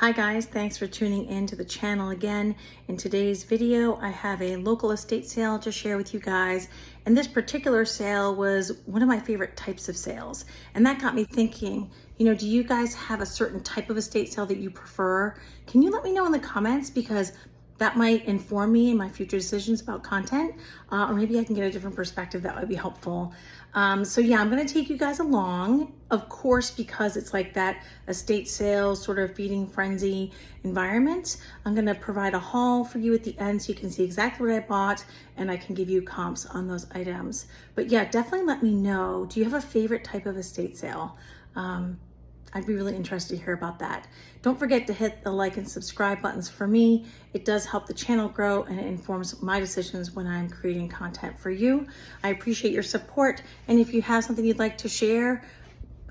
Hi guys, thanks for tuning in to the channel again. In today's video, I have a local estate sale to share with you guys. And this particular sale was one of my favorite types of sales. And that got me thinking, do you guys have a certain type of estate sale that you prefer? Can you let me know in the comments, because that might inform me in my future decisions about content, or maybe I can get a different perspective that would be helpful. So yeah, I'm gonna take you guys along, of course, because it's like that estate sale sort of feeding frenzy environment. I'm gonna provide a haul for you at the end so you can see exactly what I bought, and I can give you comps on those items. But yeah, definitely let me know, do you have a favorite type of estate sale? I'd be really interested to hear about that. Don't forget to hit the like and subscribe buttons for me. It does help the channel grow and it informs my decisions when I'm creating content for you. I appreciate your support. And if you have something you'd like to share,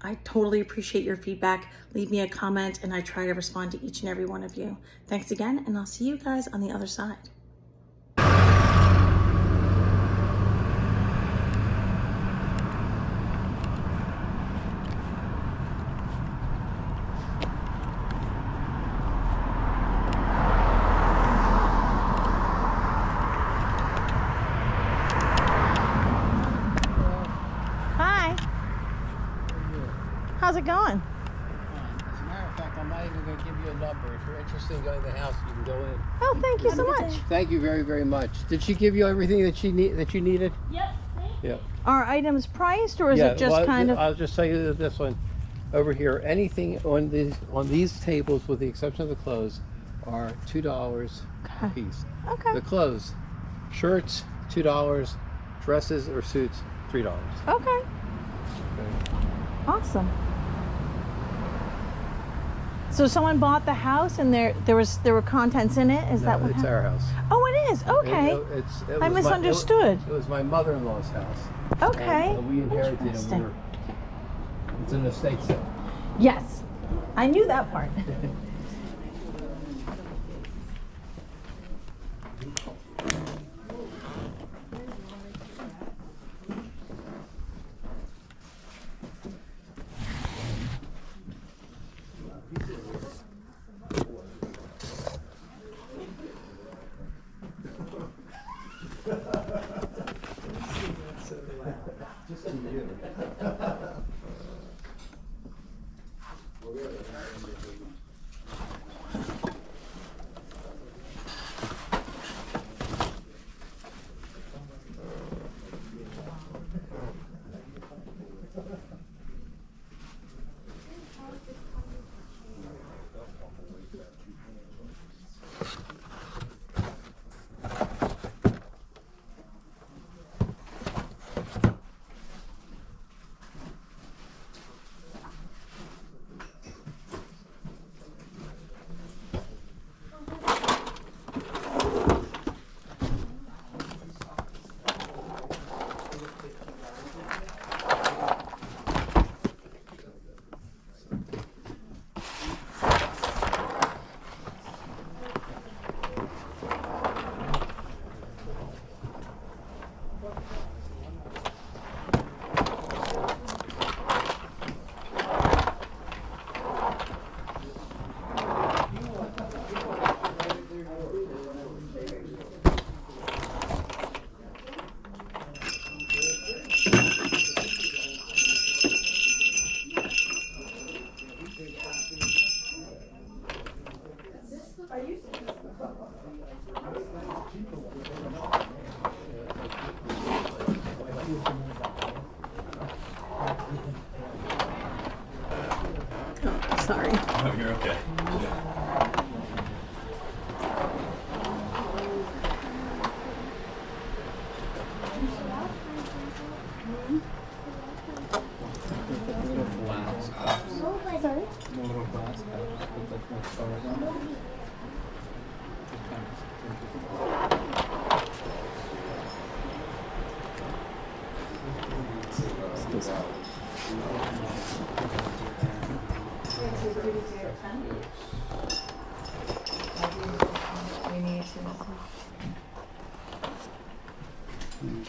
I totally appreciate your feedback. Leave me a comment and I try to respond to each and every one of you. Thanks again, and I'll see you guys on the other side. How's it going? As a matter of fact, I'm not even going to give you a number. If you're interested in going to the house, you can go in. Oh, thank you so much. Thank you very, very much. Did she give you everything that you needed? Yep. Yep. Are items priced, or is it just kind of? I'll just tell you this one over here. Anything on these tables, with the exception of the clothes, are $2 a piece. Okay. The clothes, shirts, $2. Dresses or suits, $3. Okay. Awesome. So someone bought the house and there were contents in it? Is that what it's happened? our house. Oh, it is? Okay. I misunderstood. It was my mother-in-law's house. Okay. And we inherited it. It's an estate sale. Yes. I knew that part. Sorry. Oh, you're okay.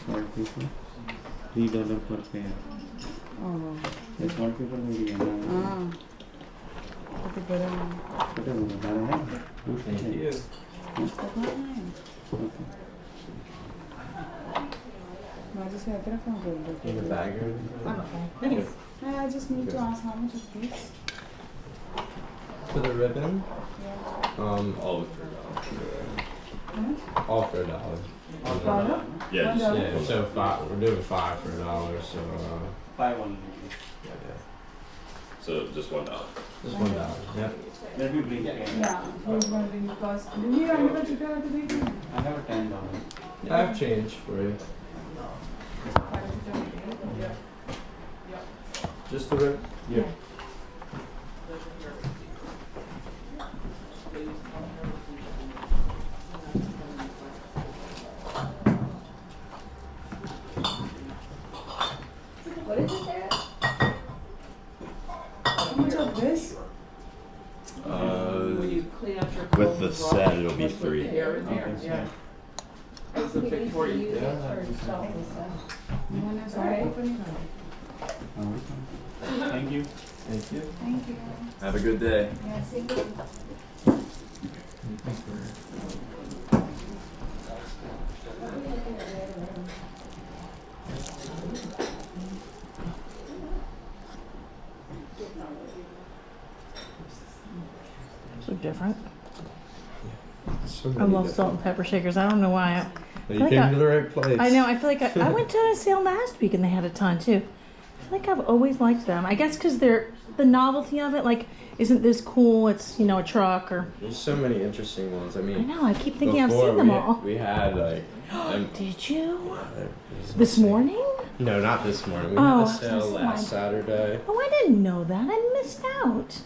Smart people, $3 per pair. Oh. The smart people will be Okay. Thank you. In the bag or anything? I just need to ask how much is this? For the ribbon? All for $1. $1? Yeah, just, Yeah, so we're doing 5 for $1, so 5 only. yeah. So just $1. Just $1. Yep. Let me bring Yeah, I was wondering because do you have a chicken at the bakery? I have a $10. Yeah, I have change for you. Just the ribbon? Yeah. What is it, Sarah? How much of this? With the set, it'll be 3. Sorry. Thank you. Thank you. Thank you. Have a good day. Yeah, same to you. So different. So I love salt and pepper shakers. I don't know why. You like came to the right place. I know. I feel like I went to a sale last week and they had a ton too. I feel like I've always liked them. I guess because they're the novelty of it. Like, isn't this cool? It's, you know, a truck or. There's so many interesting ones. I I mean, know. I keep thinking I've before seen them all. we had like. Did you? there's This insane. morning? No, not this morning. We Oh, had a sale this last one. Saturday. Oh, I didn't know that. I missed out.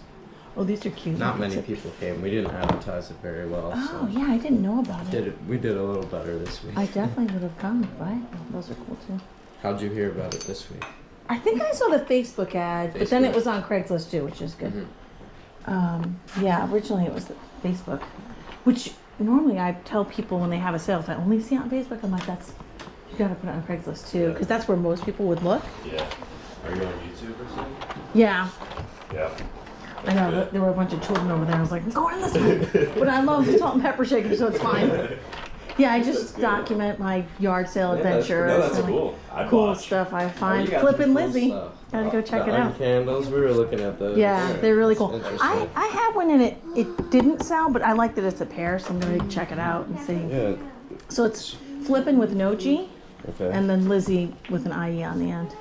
Oh, these are cute. Not many It's a- people came. We didn't advertise it very well. Oh, so yeah. I didn't know about it. we did a little better this week. I definitely would have come, right? Those are cool too. How'd you hear about it this week? I think I saw the Facebook ad, but then it Facebook. was on Craigslist too, which is good. Mhm. Yeah, originally it was the Facebook, which normally I tell people when they have a sale, if I only see it on Facebook, I'm like, you gotta put it on Craigslist too, because that's where most people would look. Yeah. Are you on YouTube or something? Yeah, Yeah. I know, Good. there were a bunch of children over there. I was like, I'm going in this one. But I love salt and pepper shakers, so it's fine. Yeah, I just good. document my yard sale adventures. No, that's and, like, cool. I'd cool watch. stuff I Oh, find. you got Flippin' some cool Lizzie. stuff. Gotta go check the it out. candles, we were looking at those. Yeah, they're really cool. It's I interesting. had one and it didn't sell, but I like that it's a pair, so I'm gonna check it out and see. Yeah. So it's Flippin' with no G, Okay. and then Lizzie with an IE on the end.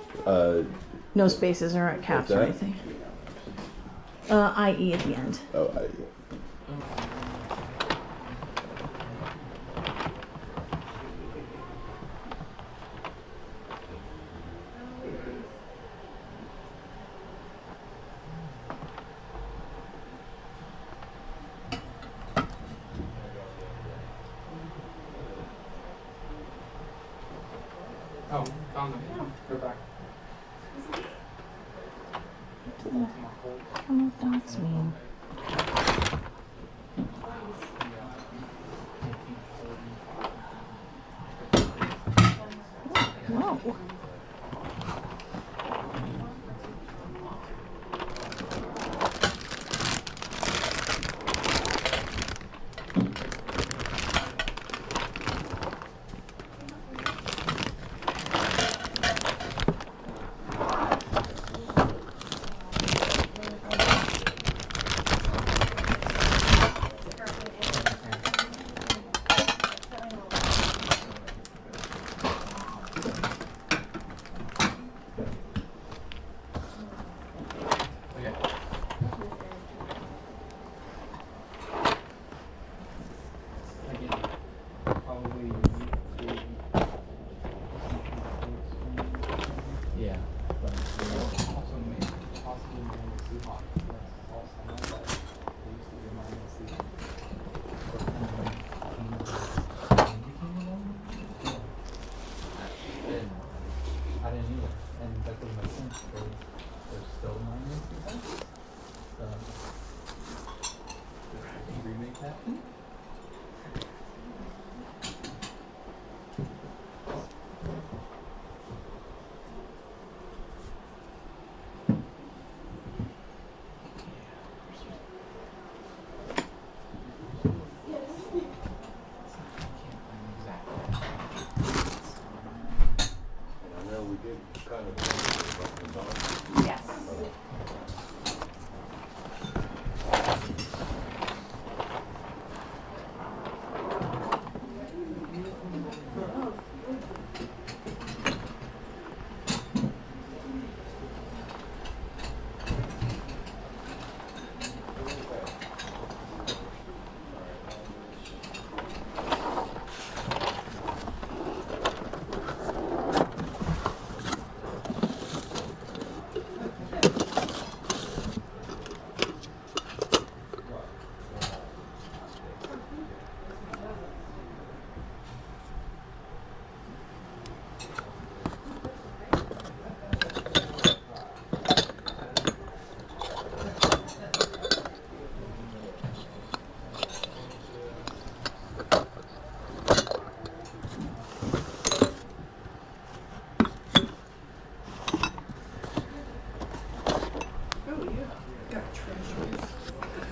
No spaces or caps or that? anything. IE at the end. Oh, Oh, found them. They're back. I don't know what dots mean. Whoa. Yeah. But also maybe possibly minus Seahawk. That's also not that. They used to be minus Seahawk. I didn't either. And that doesn't make sense because they're still minus Seahawk. Did you remake that?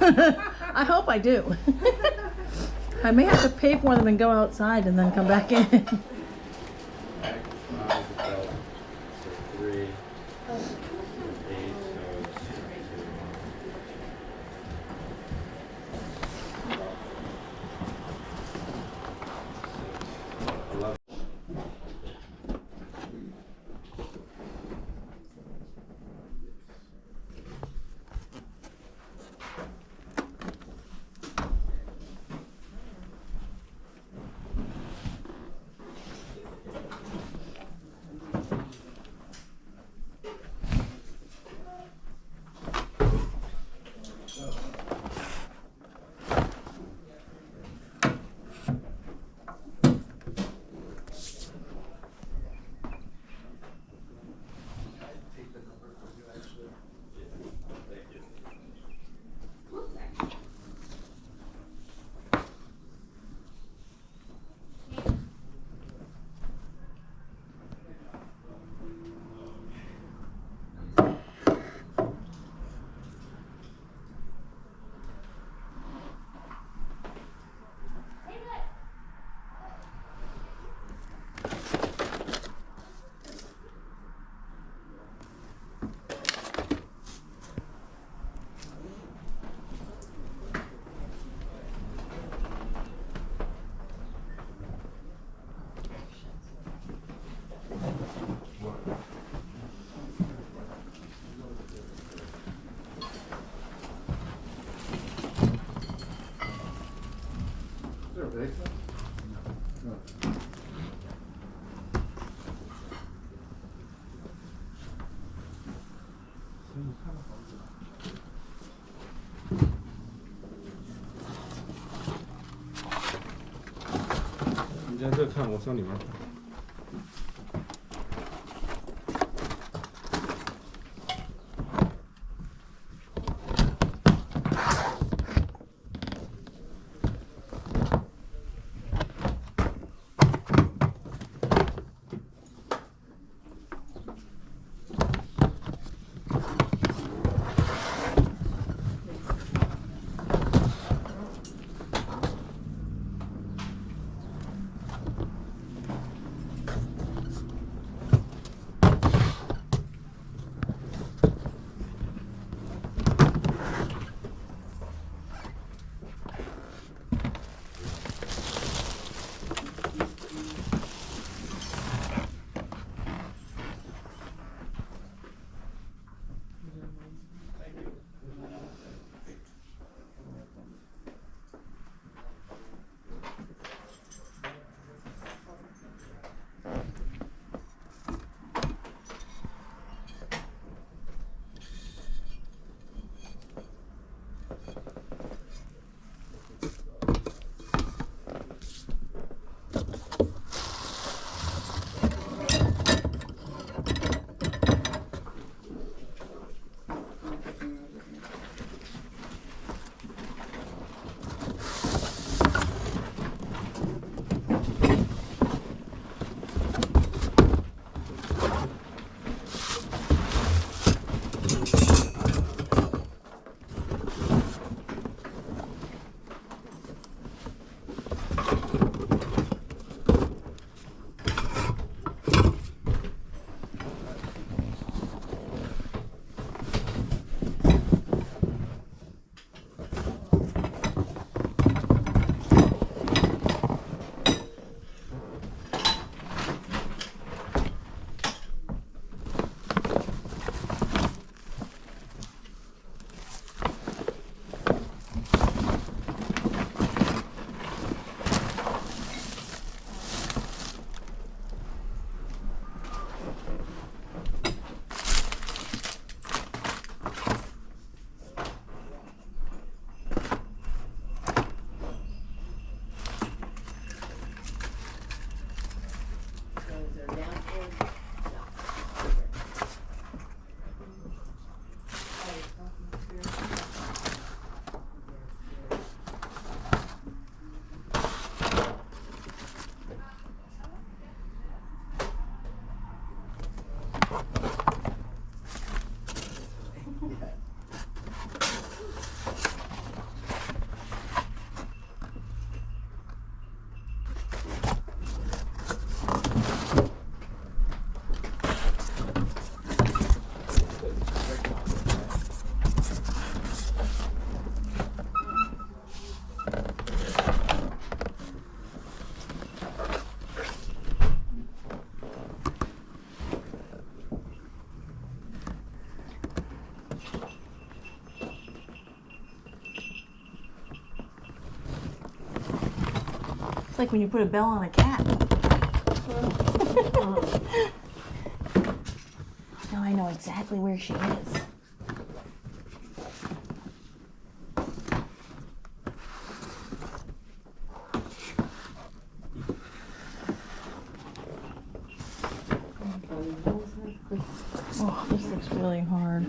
I hope I do. I may have to pay for them and go outside and then come back in. Three.你在这看，我上里面。It's like when you put a bell on a cat. Now I know exactly where she is. Oh, this looks really hard.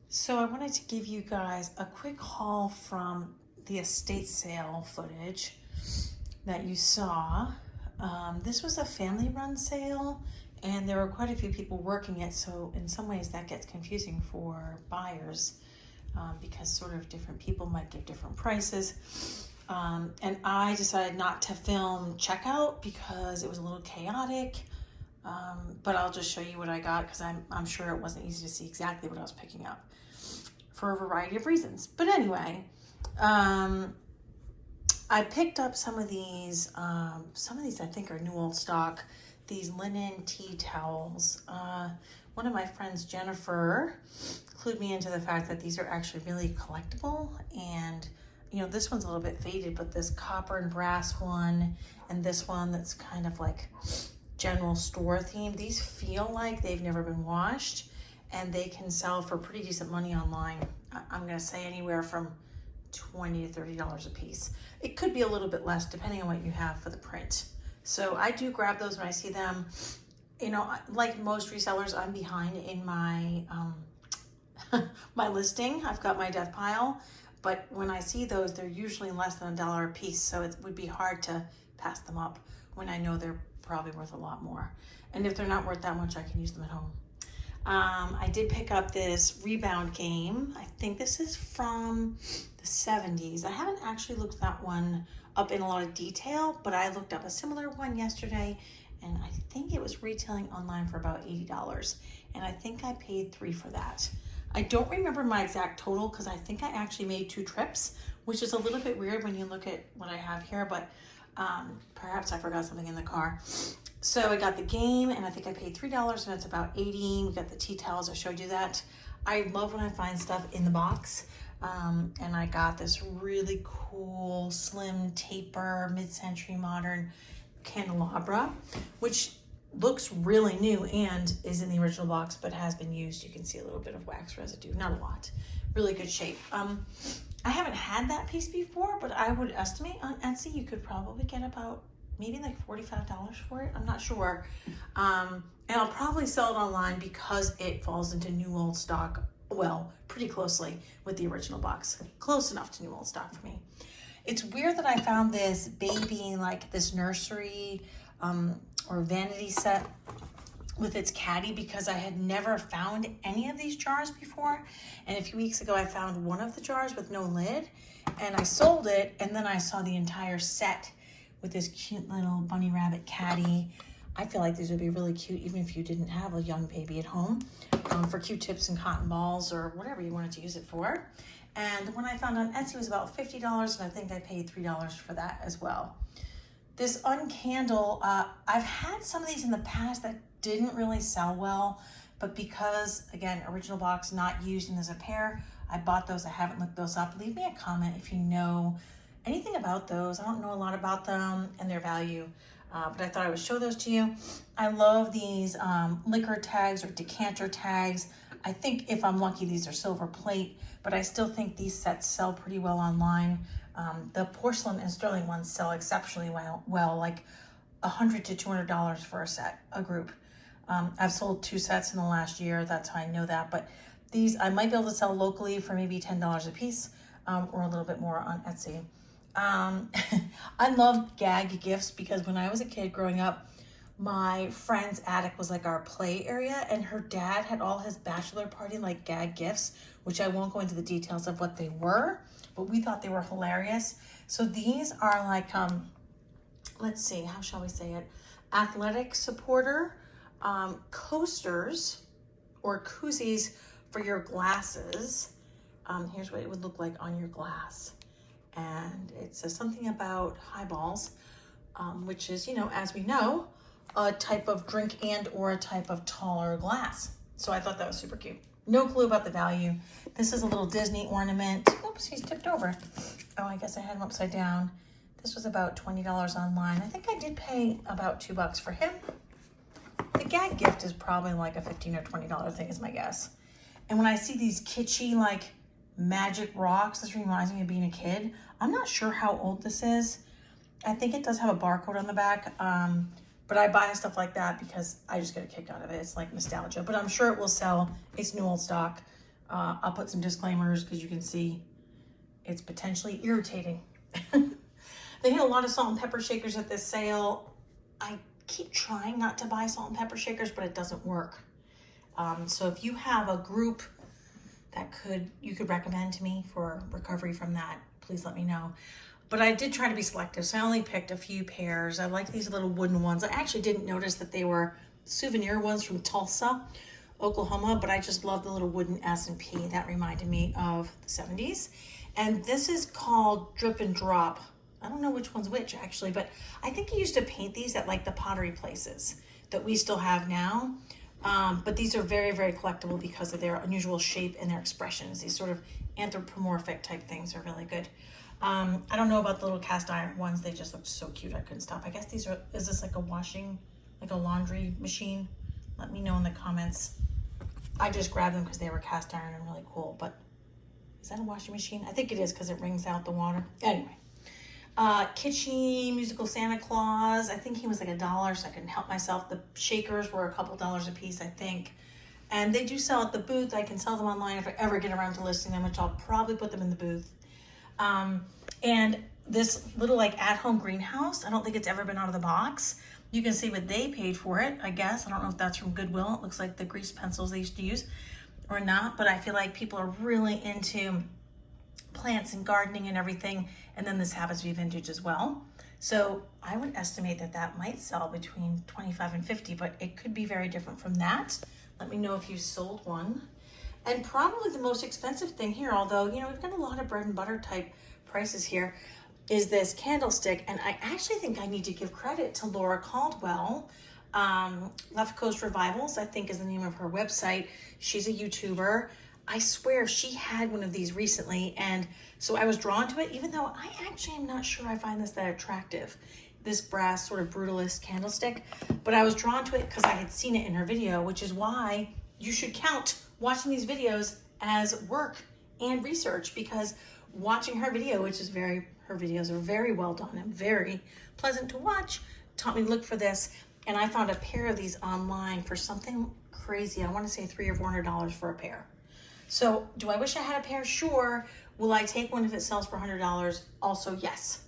So I wanted to give you guys a quick haul from the estate sale footage that you saw. This was a family run sale and there were quite a few people working it, so in some ways that gets confusing for buyers because sort of different people might give different prices. And I decided not to film checkout because it was a little chaotic, but I'll just show you what I got because I'm sure it wasn't easy to see exactly what I was picking up for a variety of reasons. But anyway, I picked up some of these I think are new old stock, these linen tea towels. One of my friends, Jennifer, clued me into the fact that these are actually really collectible, and you know, this one's a little bit faded, but this copper and brass one and this one that's kind of like general store theme, these feel like they've never been washed and they can sell for pretty decent money online. I'm gonna say anywhere from $20 to $30 a piece. It could be a little bit less depending on what you have for the print. So I do grab those when I see them. You know, like most resellers, I'm behind in my my listing. I've got my death pile, but when I see those, they're usually less than $1 a piece, so it would be hard to pass them up when I know they're probably worth a lot more. And if they're not worth that much, I can use them at home. I did pick up this Rebound game. I think this is from the 70s. I haven't actually looked that one up in a lot of detail, but I looked up a similar one yesterday, and I think it was retailing online for about $80, and I think I paid $3 for that. I don't remember my exact total because I think I actually made 2 trips, which is a little bit weird when you look at what I have here, but perhaps I forgot something in the car. So I got the game and I think I paid $3 and it's about $80. We got the tea towels, I showed you that. I love when I find stuff in the box. And I got this really cool slim taper mid-century modern candelabra, which looks really new and is in the original box but has been used. You can see a little bit of wax residue, not a lot. Really good shape. I haven't had that piece before, but I would estimate on Etsy you could probably get about maybe like $45 for it. I'm not sure. And I'll probably sell it online because it falls into new old stock, well, pretty closely with the original box. Close enough to new old stock for me. It's weird that I found this baby, like this nursery or vanity set with its caddy because I had never found any of these jars before. And a few weeks ago, I found one of the jars with no lid and I sold it. And then I saw the entire set with this cute little bunny rabbit caddy. I feel like these would be really cute even if you didn't have a young baby at home, for Q-tips and cotton balls or whatever you wanted to use it for. And the one I found on Etsy was about $50 and I think I paid $3 for that as well. This uncandle, I've had some of these in the past that didn't really sell well, but because, again, original box, not used, and there's a pair, I bought those. I haven't looked those up. Leave me a comment if you know anything about those. I don't know a lot about them and their value, but I thought I would show those to you. I love these liquor tags or decanter tags. I think if I'm lucky, these are silver plate, but I still think these sets sell pretty well online. The porcelain and sterling ones sell exceptionally well, like $100 to $200 for a set, a group. I've sold 2 sets in the last year. That's how I know that. But these I might be able to sell locally for maybe $10 a piece, or a little bit more on Etsy. I love gag gifts because when I was a kid growing up, my friend's attic was like our play area, and her dad had all his bachelor party like gag gifts, which I won't go into the details of what they were, but we thought they were hilarious. So these are like, let's see, how shall we say it? Athletic supporter coasters or koozies for your glasses. Here's what it would look like on your glass. And it says something about highballs, which is, you know, as we know, a type of drink and or a type of taller glass. So I thought that was super cute. No clue about the value. This is a little Disney ornament. Oops, he's tipped over. Oh, I guess I had him upside down. This was about $20 online. I think I did pay about $2 for him. The gag gift is probably like a $15 or $20 thing is my guess. And when I see these kitschy like magic rocks, this reminds me of being a kid. I'm not sure how old this is. I think it does have a barcode on the back. But I buy stuff like that because I just get a kick out of it. It's like nostalgia, but I'm sure it will sell. It's new old stock. I'll put some disclaimers because you can see it's potentially irritating. They had a lot of salt and pepper shakers at this sale. I keep trying not to buy salt and pepper shakers, but it doesn't work. So if you have a group that you could recommend to me for recovery from that, please let me know. But I did try to be selective, so I only picked a few pairs. I like these little wooden ones. I actually didn't notice that they were souvenir ones from Tulsa, Oklahoma, but I just love the little wooden S&P. That reminded me of the 70s. And this is called Drip and Drop. I don't know which one's which actually, but I think you used to paint these at like the pottery places that we still have now. But these are very, very collectible because of their unusual shape and their expressions. These sort of anthropomorphic type things are really good. I don't know about the little cast iron ones. They just looked so cute. I couldn't stop. I guess is this like a washing, like a laundry machine? Let me know in the comments. I just grabbed them because they were cast iron and really cool, but is that a washing machine? I think it is because it wrings out the water. Anyway, kitschy musical Santa Claus. I think he was like $1, so I couldn't help myself. The shakers were a couple dollars a piece, I think. And they do sell at the booth. I can sell them online if I ever get around to listing them, which I'll probably put them in the booth. And this little like at-home greenhouse, I don't think it's ever been out of the box. You can see what they paid for it, I guess. I don't know if that's from Goodwill. It looks like the grease pencils they used to use or not, but I feel like people are really into plants and gardening and everything. And then this happens to be vintage as well. So I would estimate that that might sell between 25 and 50, but it could be very different from that. Let me know if you sold one. And probably the most expensive thing here, although, you know, we've got a lot of bread and butter type prices here, is this candlestick. And I actually think I need to give credit to Laura Caldwell. Left Coast Revivals, I think is the name of her website. She's a YouTuber. I swear she had one of these recently. And so I was drawn to it, even though I actually am not sure I find this that attractive, this brass sort of brutalist candlestick. But I was drawn to it because I had seen it in her video, which is why you should count watching these videos as work and research, because watching her video, which is her videos are very well done and very pleasant to watch, taught me to look for this. And I found a pair of these online for something crazy. I want to say $300 or $400 for a pair. So do I wish I had a pair? Sure. Will I take one if it sells for $100? Also, yes.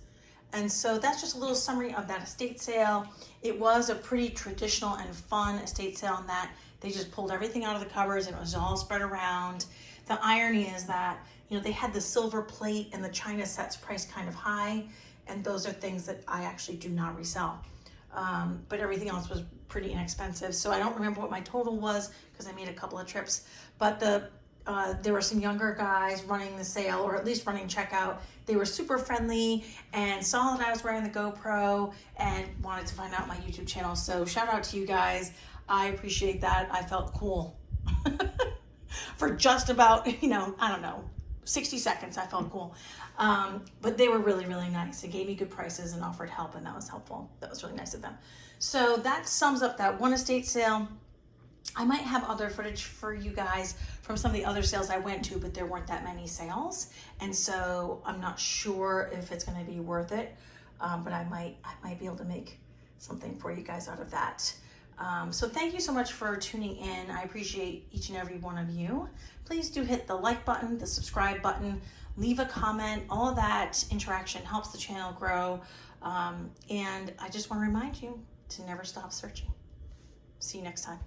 And so that's just a little summary of that estate sale. It was a pretty traditional and fun estate sale in that they just pulled everything out of the cupboards and it was all spread around. The irony is that, you know, they had the silver plate and the china sets priced kind of high, and those are things that I actually do not resell. But everything else was pretty inexpensive. So I don't remember what my total was because I made a couple of trips, but there were some younger guys running the sale, or at least running checkout. They were super friendly and saw that I was wearing the GoPro and wanted to find out my YouTube channel. So shout out to you guys. I appreciate that. I felt cool for just about, you know, I don't know, 60 seconds, I felt cool. But they were really, really nice. They gave me good prices and offered help, and that was helpful. That was really nice of them. So that sums up that one estate sale. I might have other footage for you guys from some of the other sales I went to, but there weren't that many sales. And so I'm not sure if it's gonna be worth it, but I might be able to make something for you guys out of that. So thank you so much for tuning in. I appreciate each and every one of you. Please do hit the like button, the subscribe button, leave a comment. All of that interaction helps the channel grow. And I just want to remind you to never stop searching. See you next time.